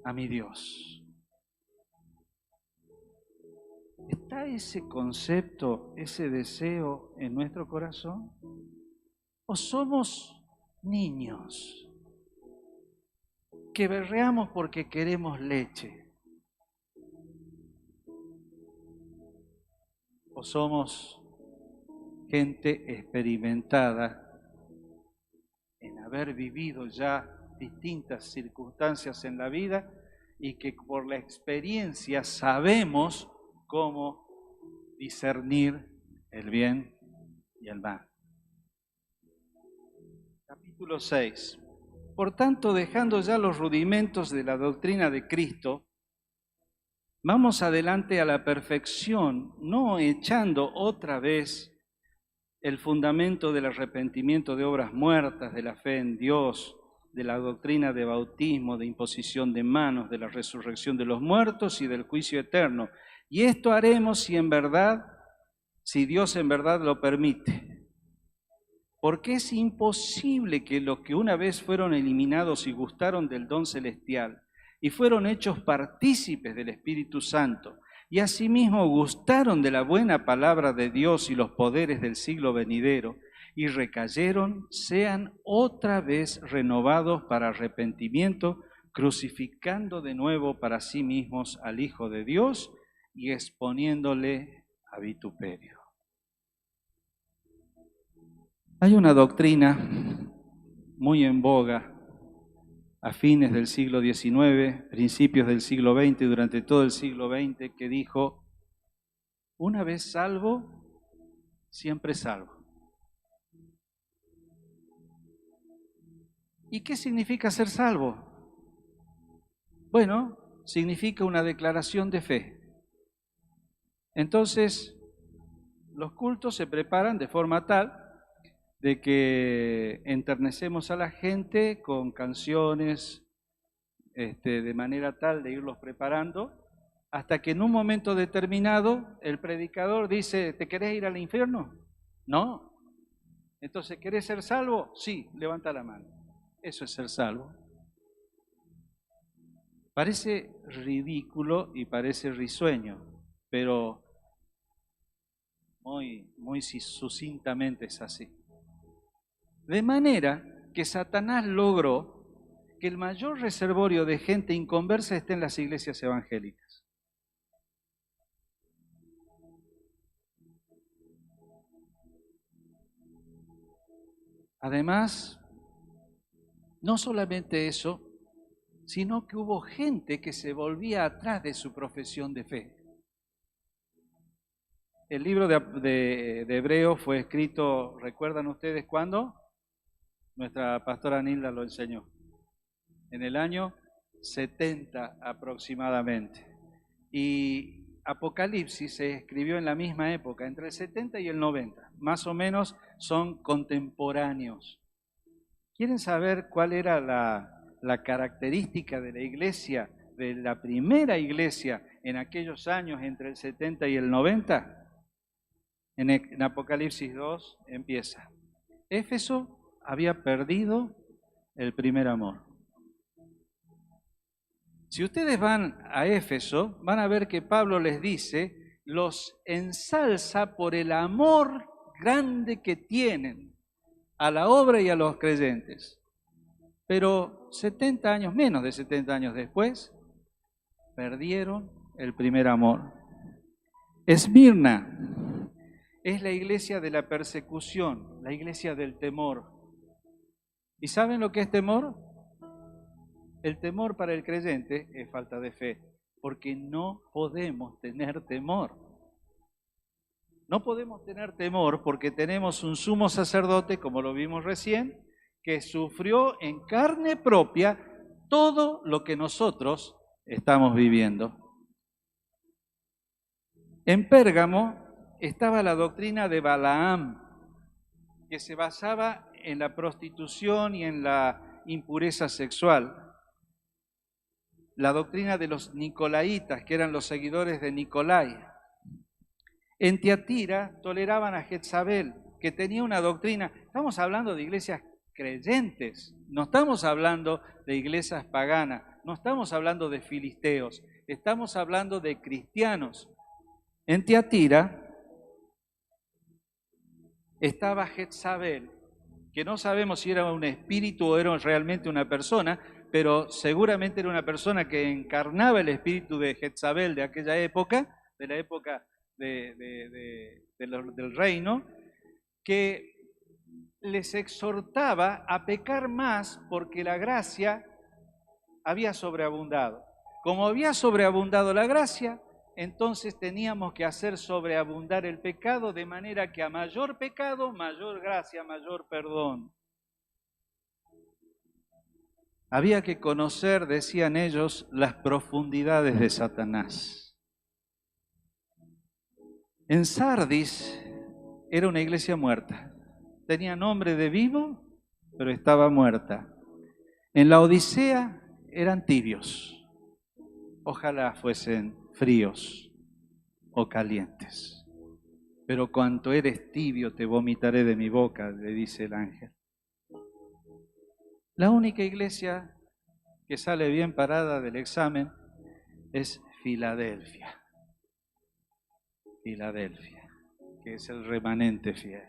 a mi Dios? ¿Está ese concepto, ese deseo en nuestro corazón? ¿O somos niños que berreamos porque queremos leche? ¿O somos gente experimentada en haber vivido ya distintas circunstancias en la vida y que por la experiencia sabemos cómo discernir el bien y el mal? Capítulo 6. Por tanto, dejando ya los rudimentos de la doctrina de Cristo, vamos adelante a la perfección, no echando otra vez el fundamento del arrepentimiento de obras muertas, de la fe en Dios, de la doctrina de bautismo, de imposición de manos, de la resurrección de los muertos y del juicio eterno. Y esto haremos si Dios en verdad lo permite. Porque es imposible que los que una vez fueron eliminados y gustaron del don celestial y fueron hechos partícipes del Espíritu Santo y asimismo gustaron de la buena palabra de Dios y los poderes del siglo venidero y recayeron, sean otra vez renovados para arrepentimiento, crucificando de nuevo para sí mismos al Hijo de Dios y exponiéndole a vituperio. Hay una doctrina muy en boga a fines del siglo XIX, principios del siglo XX, durante todo el siglo XX, que dijo, una vez salvo, siempre salvo. ¿Y qué significa ser salvo? Bueno, significa una declaración de fe. Entonces, los cultos se preparan de forma tal de que enternecemos a la gente con canciones, de manera tal de irlos preparando, hasta que en un momento determinado el predicador dice, ¿te querés ir al infierno? No. Entonces, ¿querés ser salvo? Sí, levanta la mano. Eso es ser salvo. Parece ridículo y parece risueño, pero muy sucintamente es así. De manera que Satanás logró que el mayor reservorio de gente inconversa esté en las iglesias evangélicas. Además, no solamente eso, sino que hubo gente que se volvía atrás de su profesión de fe. El libro de Hebreo fue escrito, ¿recuerdan ustedes cuándo? Nuestra pastora Nilda lo enseñó. En el año 70 aproximadamente. Y Apocalipsis se escribió en la misma época, entre el 70 y el 90. Más o menos son contemporáneos. ¿Quieren saber cuál era la característica de la iglesia, de la primera iglesia en aquellos años entre el 70 y el 90? En Apocalipsis 2 empieza. Éfeso había perdido el primer amor. Si ustedes van a Éfeso, van a ver que Pablo les dice, los ensalza por el amor grande que tienen a la obra y a los creyentes. Pero 70 años, menos de 70 años después, Perdieron el primer amor. Esmirna es la iglesia de la persecución, la iglesia del temor. ¿Y saben lo que es temor? El temor para el creyente es falta de fe, porque no podemos tener temor. No podemos tener temor porque tenemos un sumo sacerdote, como lo vimos recién, que sufrió en carne propia todo lo que nosotros estamos viviendo. En Pérgamo estaba la doctrina de Balaam, que se basaba en la prostitución y en la impureza sexual. La doctrina de los nicolaitas, que eran los seguidores de Nicolai. En Tiatira toleraban a Jezabel, que tenía una doctrina. Estamos hablando de iglesias creyentes, no estamos hablando de iglesias paganas, no estamos hablando de filisteos, estamos hablando de cristianos. En Tiatira estaba Jezabel, que no sabemos si era un espíritu o era realmente una persona, pero seguramente era una persona que encarnaba el espíritu de Jezabel de aquella época, de la época del reino, que les exhortaba a pecar más porque la gracia había sobreabundado. Como había sobreabundado la gracia, entonces teníamos que hacer sobreabundar el pecado, de manera que a mayor pecado, mayor gracia, mayor perdón. Había que conocer, decían ellos, las profundidades de Satanás. En Sardis era una iglesia muerta. Tenía nombre de vivo, pero estaba muerta. En la Odisea eran tibios. Ojalá fuesen fríos o calientes. Pero cuanto eres tibio te vomitaré de mi boca, le dice el ángel. La única iglesia que sale bien parada del examen es Filadelfia. Filadelfia, que es el remanente fiel.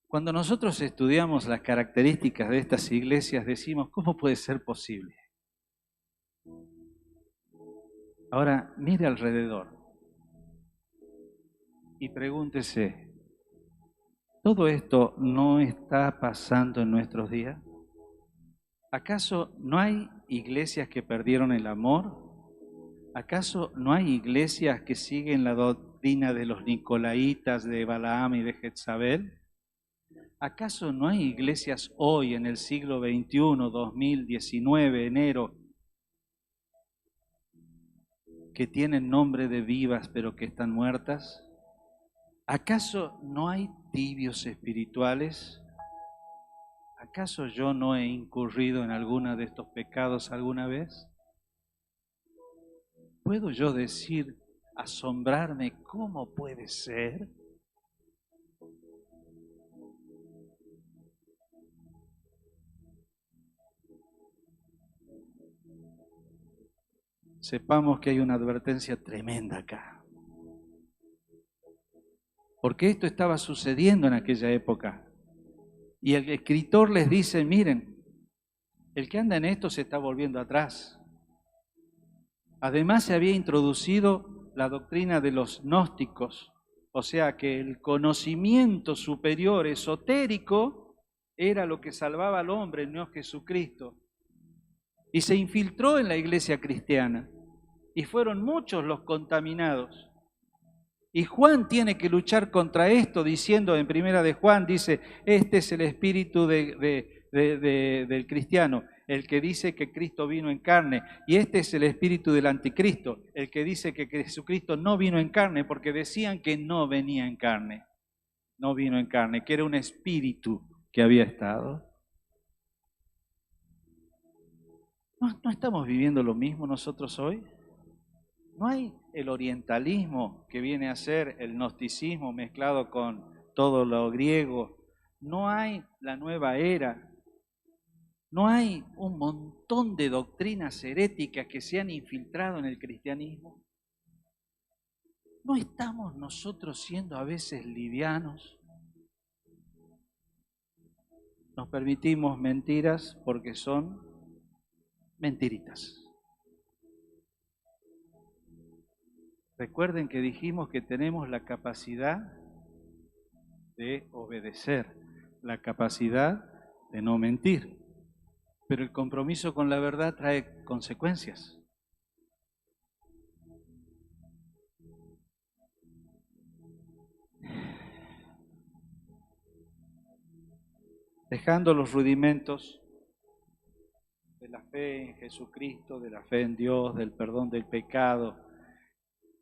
Cuando nosotros estudiamos las características de estas iglesias, decimos, ¿cómo puede ser posible? Ahora, mire alrededor y pregúntese, ¿todo esto no está pasando en nuestros días? ¿Acaso no hay iglesias que perdieron el amor? ¿Acaso no hay iglesias que siguen la doctrina de los nicolaitas, de Balaam y de Jezabel? ¿Acaso no hay iglesias hoy en el siglo XXI, 2019, enero, que tienen nombre de vivas pero que están muertas? ¿Acaso no hay tibios espirituales? ¿Acaso yo no he incurrido en alguno de estos pecados alguna vez? ¿Puedo yo decir, asombrarme, cómo puede ser? Sepamos que hay una advertencia tremenda acá. Porque esto estaba sucediendo en aquella época. Y el escritor les dice, miren, el que anda en esto se está volviendo atrás. Además se había introducido la doctrina de los gnósticos, o sea que el conocimiento superior esotérico era lo que salvaba al hombre, no Jesucristo. Y se infiltró en la iglesia cristiana. Y fueron muchos los contaminados. Y Juan tiene que luchar contra esto, diciendo en primera de Juan, dice, este es el espíritu del cristiano, el que dice que Cristo vino en carne, y este es el espíritu del anticristo, el que dice que Jesucristo no vino en carne, porque decían que no venía en carne, no vino en carne, que era un espíritu que había estado. ¿No estamos viviendo lo mismo nosotros hoy? ¿No hay el orientalismo que viene a ser el gnosticismo mezclado con todo lo griego? ¿No hay la nueva era? ¿No hay un montón de doctrinas heréticas que se han infiltrado en el cristianismo? ¿No estamos nosotros siendo a veces livianos? Nos permitimos mentiras porque son mentiritas. Recuerden que dijimos que tenemos la capacidad de obedecer, la capacidad de no mentir, pero el compromiso con la verdad trae consecuencias. Dejando los rudimentos de la fe en Jesucristo, de la fe en Dios, del perdón del pecado,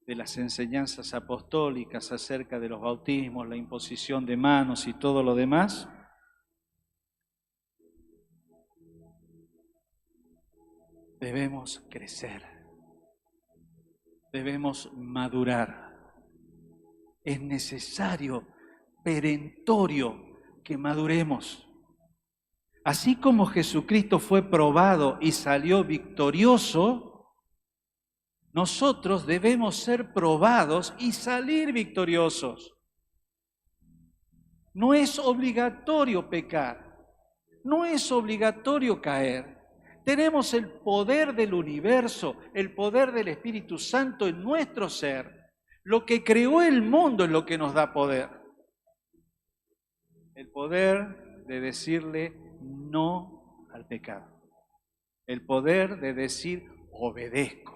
de las enseñanzas apostólicas acerca de los bautismos, la imposición de manos y todo lo demás, debemos crecer, debemos madurar. Es necesario, perentorio, que maduremos. Así como Jesucristo fue probado y salió victorioso, nosotros debemos ser probados y salir victoriosos. No es obligatorio pecar, no es obligatorio caer. Tenemos el poder del universo, el poder del Espíritu Santo en nuestro ser. Lo que creó el mundo es lo que nos da poder. El poder de decirle no al pecado. El poder de decir obedezco.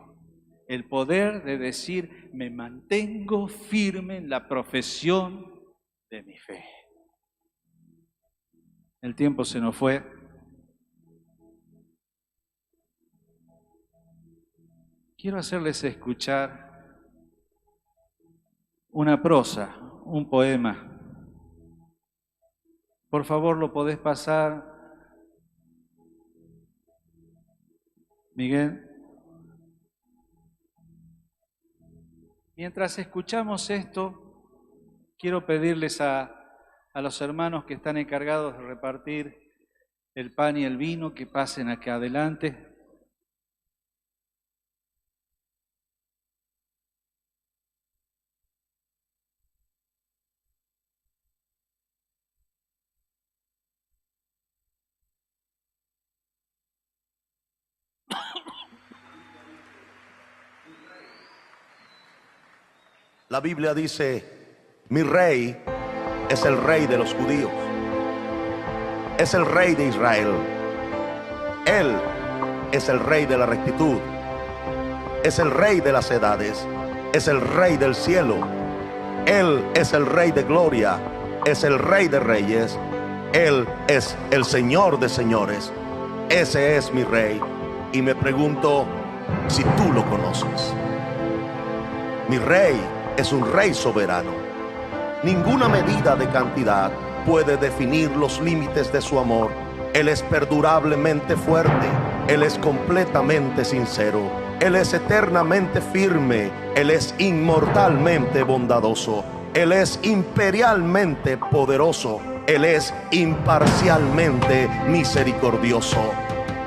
El poder de decir me mantengo firme en la profesión de mi fe. El tiempo se nos fue. Quiero hacerles escuchar una prosa, un poema. Por favor, ¿lo podés pasar, Miguel? Mientras escuchamos esto, quiero pedirles a los hermanos que están encargados de repartir el pan y el vino que pasen acá adelante. La Biblia dice, mi rey es el rey de los judíos, es el rey de Israel. Él es el rey de la rectitud, es el rey de las edades, es el rey del cielo. Él es el rey de gloria, es el rey de reyes. Él es el Señor de señores. Ese es mi rey. Y me pregunto si tú lo conoces. Mi rey es un rey soberano. Ninguna medida de cantidad puede definir los límites de su amor. Él es perdurablemente fuerte. Él es completamente sincero. Él es eternamente firme. Él es inmortalmente bondadoso. Él es imperialmente poderoso. Él es imparcialmente misericordioso.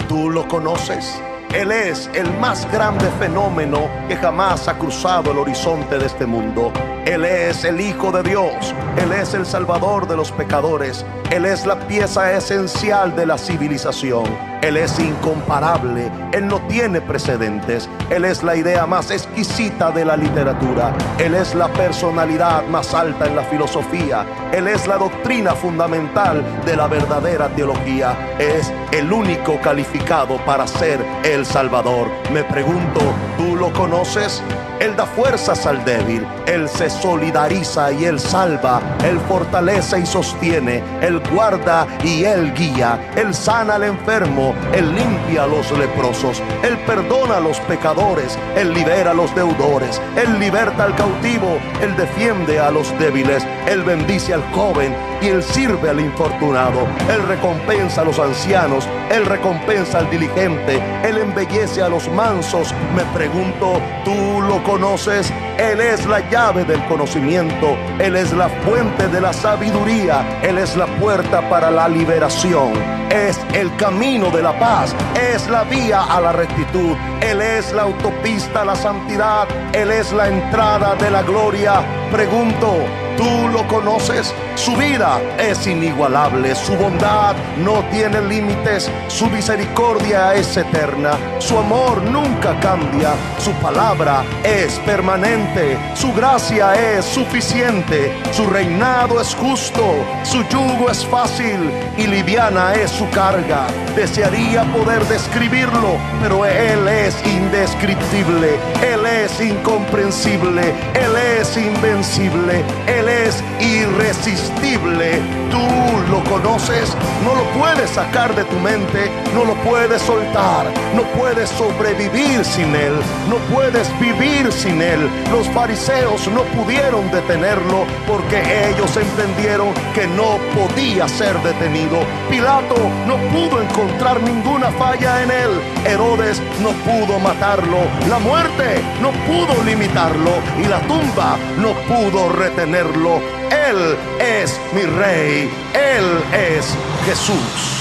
¿Tú lo conoces? Él es el más grande fenómeno que jamás ha cruzado el horizonte de este mundo. Él es el Hijo de Dios. Él es el Salvador de los pecadores. Él es la pieza esencial de la civilización. Él es incomparable. Él no tiene precedentes. Él es la idea más exquisita de la literatura. Él es la personalidad más alta en la filosofía. Él es la doctrina fundamental de la verdadera teología. Es el único calificado para ser el Salvador. Me pregunto, ¿tú lo conoces? Él da fuerzas al débil. Él se solidariza y Él salva. Él fortalece y sostiene. Él guarda y Él guía. Él sana al enfermo. Él limpia a los leprosos. Él perdona a los pecadores. Él libera a los deudores. Él liberta al cautivo. Él defiende a los débiles. Él bendice al joven y Él sirve al infortunado. Él recompensa a los ancianos. Él recompensa al diligente. Él embellece a los mansos. Me pregunto, ¿tú lo conoces? Él es la llave del conocimiento. Él es la fuente de la sabiduría. Él es la puerta para la liberación. es el camino de la paz, es la vía a la rectitud, Él es la autopista a la santidad, Él es la entrada de la gloria. Pregunto, ¿tú lo conoces? Su vida es inigualable, su bondad no tiene límites, su misericordia es eterna, su amor nunca cambia, su palabra es permanente, su gracia es suficiente, su reinado es justo, su yugo es fácil y liviana es su carga. Desearía poder describirlo, pero Él es indescriptible, Él es incomprensible, Él es invencible, Él es irresistible. Tú lo conoces, no lo puedes sacar de tu mente, no lo puedes soltar, no puedes sobrevivir sin Él, no puedes vivir sin Él. Los fariseos no pudieron detenerlo porque ellos entendieron que no podía ser detenido. Pilato no pudo encontrar ninguna falla en Él. Herodes no pudo matarlo, la muerte no pudo limitarlo y la tumba no pudo retenerlo. Él es mi Rey, Él es Jesús.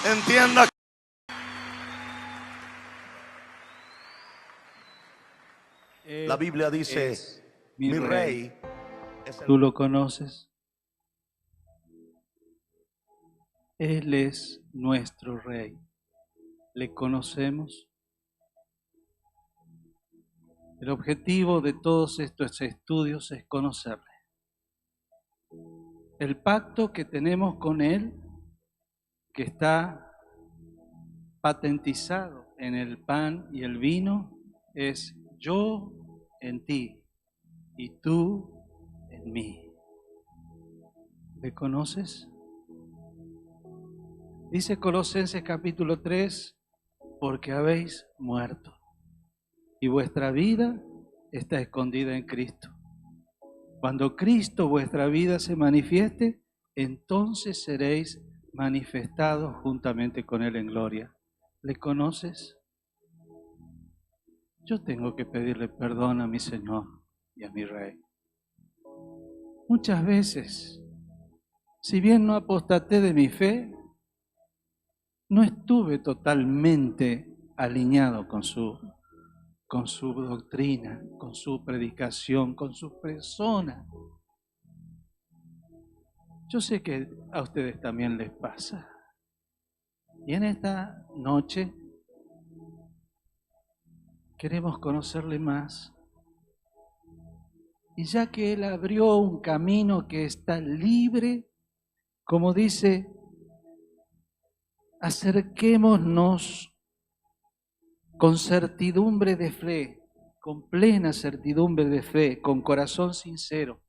Entienda. La Biblia dice, mi Rey es el... ¿Tú lo conoces? Él es nuestro Rey. ¿Le conocemos? El objetivo de todos estos estudios es conocerle. El pacto que tenemos con Él, que está patentizado en el pan y el vino, es yo en ti y tú en mí. ¿Le conoces? Dice Colosenses capítulo 3, porque habéis muerto y vuestra vida está escondida en Cristo. Cuando Cristo vuestra vida se manifieste, entonces seréis manifestados juntamente con Él en gloria. ¿Le conoces? Yo tengo que pedirle perdón a mi Señor y a mi Rey. Muchas veces, si bien no apostaté de mi fe, no estuve totalmente alineado con su doctrina, con su predicación, con su persona. Yo sé que a ustedes también les pasa. Y en esta noche queremos conocerle más. Y ya que Él abrió un camino que está libre, como dice, acerquémonos con certidumbre de fe, con plena certidumbre de fe, con corazón sincero,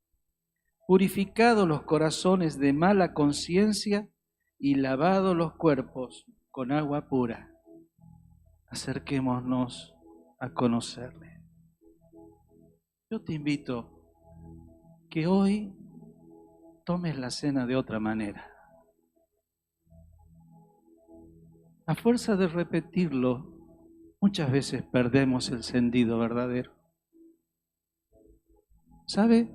purificados los corazones de mala conciencia y lavados los cuerpos con agua pura. Acerquémonos a conocerle. Yo te invito que hoy tomes la cena de otra manera. A fuerza de repetirlo, muchas veces perdemos el sentido verdadero. ¿Sabe?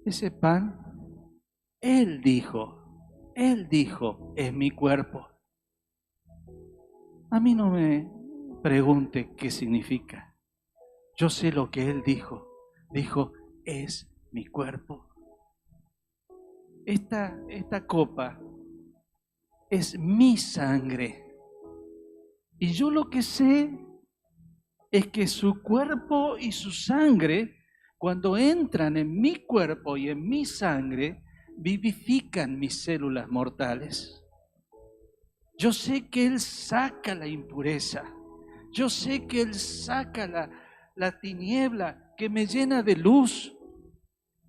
Ese pan, Él dijo, es mi cuerpo. A mí no me pregunte qué significa. Yo sé lo que Él dijo. Dijo, es mi cuerpo. Esta copa es mi sangre. Y yo lo que sé es que su cuerpo y su sangre, cuando entran en mi cuerpo y en mi sangre, vivifican mis células mortales. Yo sé que Él saca la impureza. Yo sé que Él saca la tiniebla que me llena de luz.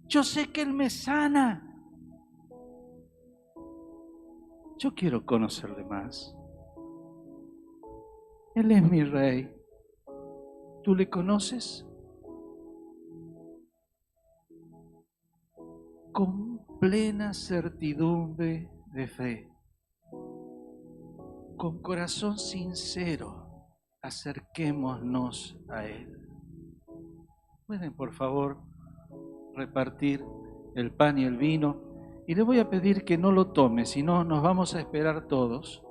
Yo sé que Él me sana. Yo quiero conocerle más. Él es mi Rey. ¿Tú le conoces? Con plena certidumbre de fe, con corazón sincero, acerquémonos a Él. ¿Pueden, por favor, repartir el pan y el vino? Y le voy a pedir que no lo tome, si no nos vamos a esperar todos.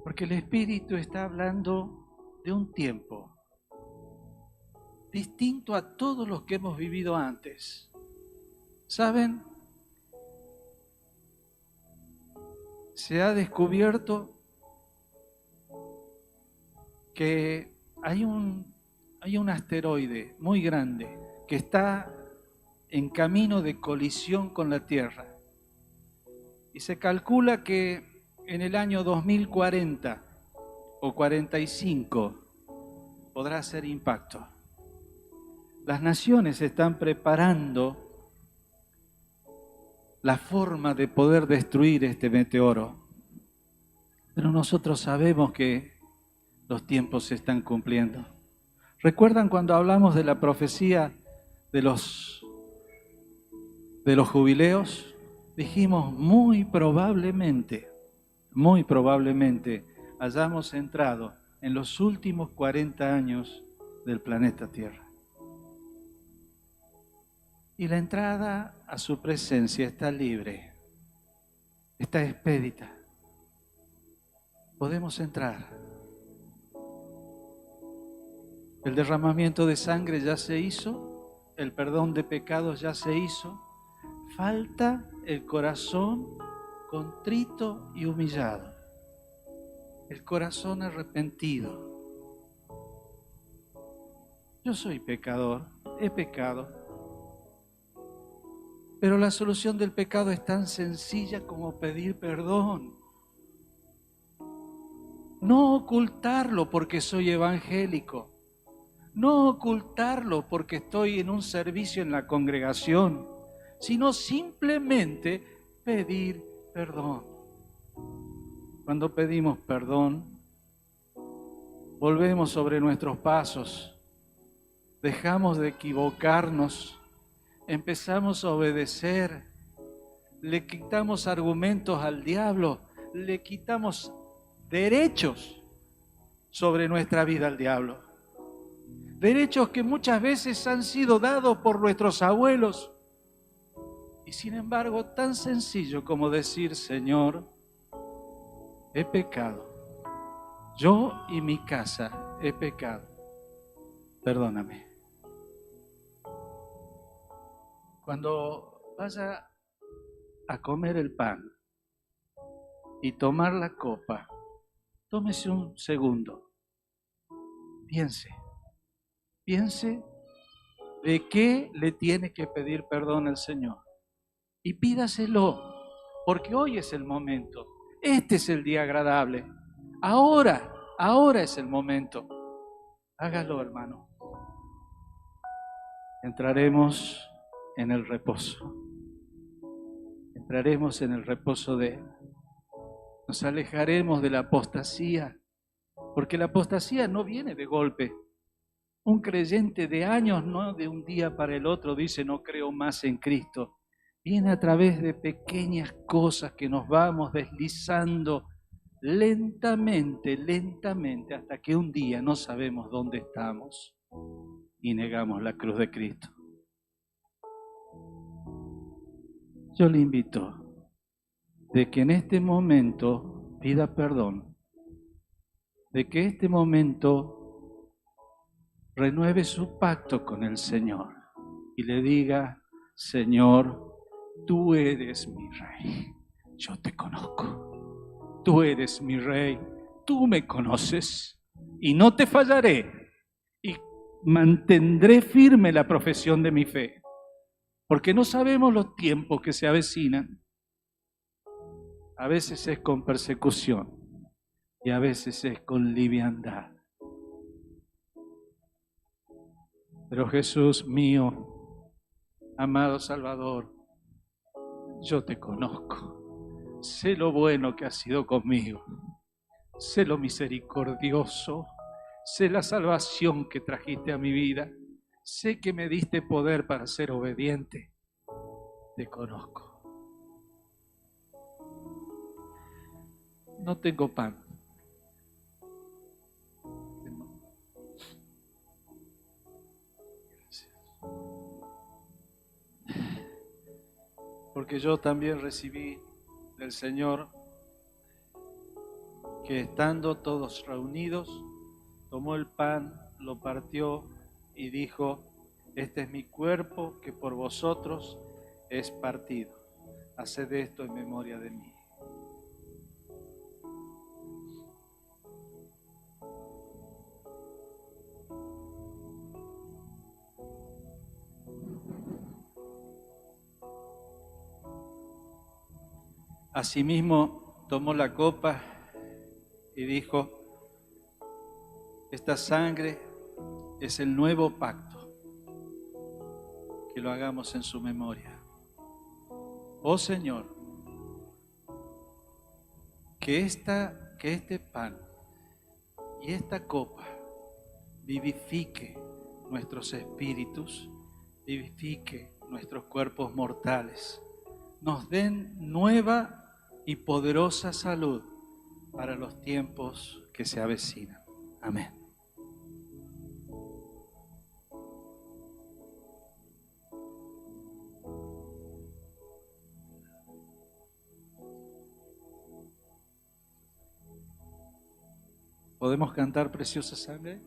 Porque el Espíritu está hablando de un tiempo distinto a todos los que hemos vivido antes. ¿Saben? Se ha descubierto que hay un asteroide muy grande que está en camino de colisión con la Tierra. Y se calcula que en el año 2040 o 45 podrá hacer impacto. Las naciones están preparando la forma de poder destruir este meteoro. Pero nosotros sabemos que los tiempos se están cumpliendo. ¿Recuerdan cuando hablamos de la profecía de los jubileos? Dijimos muy probablemente hayamos entrado en los últimos 40 años del planeta Tierra. Y la entrada a su presencia está libre, está expedita. Podemos entrar. El derramamiento de sangre ya se hizo, el perdón de pecados ya se hizo. Falta el corazón contrito y humillado, el corazón arrepentido. Yo soy pecador, he pecado. Pero la solución del pecado es tan sencilla como pedir perdón. No ocultarlo porque soy evangélico. No ocultarlo porque estoy en un servicio en la congregación, sino simplemente pedir perdón. Cuando pedimos perdón, volvemos sobre nuestros pasos, dejamos de equivocarnos, empezamos a obedecer, le quitamos argumentos al diablo, le quitamos derechos sobre nuestra vida al diablo. Derechos que muchas veces han sido dados por nuestros abuelos. Y sin embargo, tan sencillo como decir: Señor, he pecado. Yo y mi casa he pecado. Perdóname. Cuando vaya a comer el pan y tomar la copa, tómese un segundo. Piense de qué le tiene que pedir perdón al Señor. Y pídaselo, porque hoy es el momento. Este es el día agradable. Ahora es el momento. Hágalo, hermano. Entraremos en el reposo. Entraremos en el reposo de Él. Nos alejaremos de la apostasía, porque la apostasía no viene de golpe. Un creyente de años, no de un día para el otro, dice: no creo más en Cristo. Viene a través de pequeñas cosas que nos vamos deslizando lentamente, hasta que un día no sabemos dónde estamos y negamos la cruz de Cristo. Yo le invito de que en este momento pida perdón, de que este momento renueve su pacto con el Señor y le diga: Señor, tú eres mi Rey, yo te conozco. Tú eres mi Rey, tú me conoces y no te fallaré y mantendré firme la profesión de mi fe, porque no sabemos los tiempos que se avecinan. A veces es con persecución y a veces es con liviandad. Pero Jesús mío, amado Salvador, yo te conozco. Sé lo bueno que has sido conmigo. Sé lo misericordioso. Sé la salvación que trajiste a mi vida. Sé que me diste poder para ser obediente. Te conozco. No tengo pan. porque yo también recibí del Señor que estando todos reunidos, tomó el pan, lo partió y dijo: este es mi cuerpo que por vosotros es partido. Haced esto en memoria de mí. Asimismo, tomó la copa y dijo: esta sangre es el nuevo pacto, que lo hagamos en su memoria. Oh Señor, que este pan y esta copa vivifique nuestros espíritus, vivifique nuestros cuerpos mortales, nos den nueva y poderosa salud para los tiempos que se avecinan. Amén. ¿Podemos cantar Preciosa Sangre?